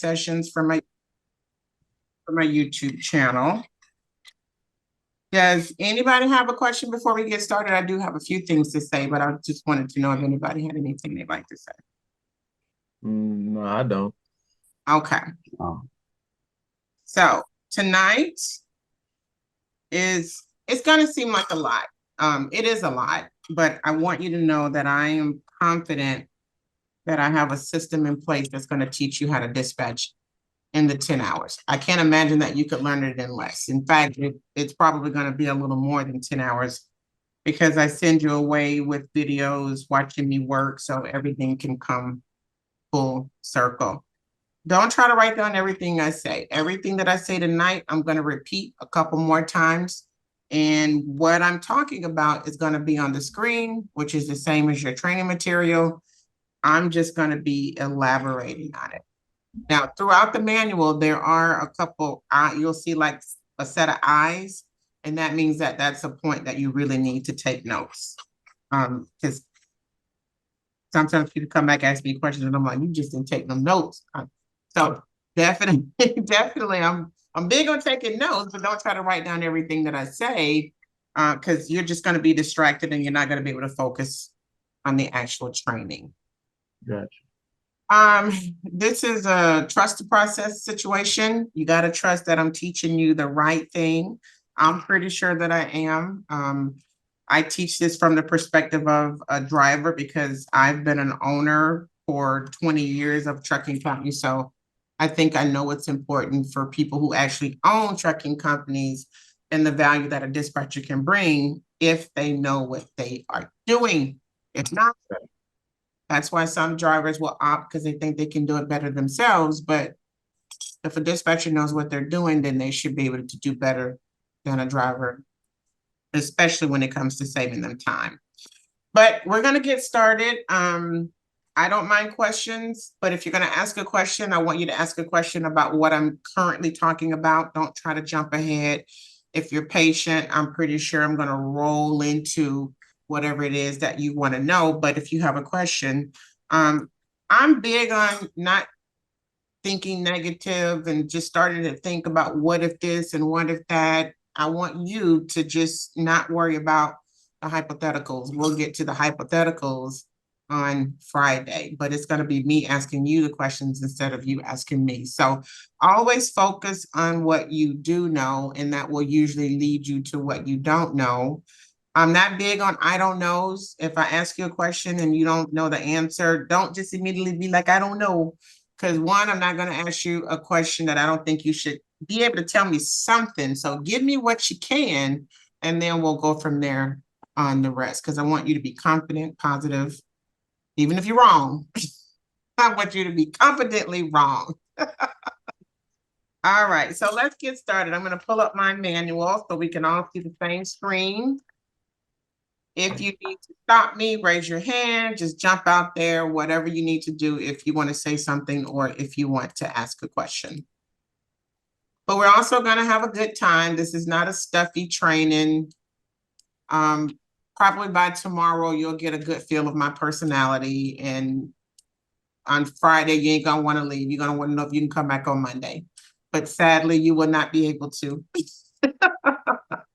sessions for my YouTube channel. Does anybody have a question before we get started? I do have a few things to say, but I just wanted to know if anybody had anything they'd like to say. No, I don't. Okay. So tonight it's going to seem like a lot. It is a lot, but I want you to know that I am confident that I have a system in place that's going to teach you how to dispatch in the 10 hours. I can't imagine that you could learn it in less. In fact, it's probably going to be a little more than 10 hours because I send you away with videos, watching me work, so everything can come full circle. Don't try to write down everything I say. Everything that I say tonight, I'm going to repeat a couple more times. And what I'm talking about is going to be on the screen, which is the same as your training material. I'm just going to be elaborating on it. Now, throughout the manual, there are a couple, you'll see like a set of eyes, and that means that that's a point that you really need to take notes. Because sometimes people come back, ask me questions, and I'm like, you just didn't take no notes. So definitely, definitely, I'm big on taking notes, but don't try to write down everything that I say, because you're just going to be distracted and you're not going to be able to focus on the actual training. Gotcha. This is a trust the process situation. You got to trust that I'm teaching you the right thing. I'm pretty sure that I am. I teach this from the perspective of a driver because I've been an owner for 20 years of trucking companies. So I think I know what's important for people who actually own trucking companies and the value that a dispatcher can bring if they know what they are doing. If not, that's why some drivers will opt because they think they can do it better themselves. But if a dispatcher knows what they're doing, then they should be able to do better than a driver, especially when it comes to saving them time. But we're going to get started. I don't mind questions, but if you're going to ask a question, I want you to ask a question about what I'm currently talking about. Don't try to jump ahead. If you're patient, I'm pretty sure I'm going to roll into whatever it is that you want to know. But if you have a question, I'm big on not thinking negative and just starting to think about what if this and what if that. I want you to just not worry about the hypotheticals. We'll get to the hypotheticals on Friday, but it's going to be me asking you the questions instead of you asking me. So always focus on what you do know, and that will usually lead you to what you don't know. I'm not big on I don't knows. If I ask you a question and you don't know the answer, don't just immediately be like, I don't know. Because one, I'm not going to ask you a question that I don't think you should be able to tell me something. So give me what you can, and then we'll go from there on the rest. Because I want you to be confident, positive, even if you're wrong. I want you to be confidently wrong. All right, so let's get started. I'm going to pull up my manual so we can all see the same screen. If you need to stop me, raise your hand, just jump out there, whatever you need to do if you want to say something or if you want to ask a question. But we're also going to have a good time. This is not a stuffy training. Probably by tomorrow, you'll get a good feel of my personality. And on Friday, you ain't going to want to leave. You're going to want to know if you can come back on Monday. But sadly, you will not be able to.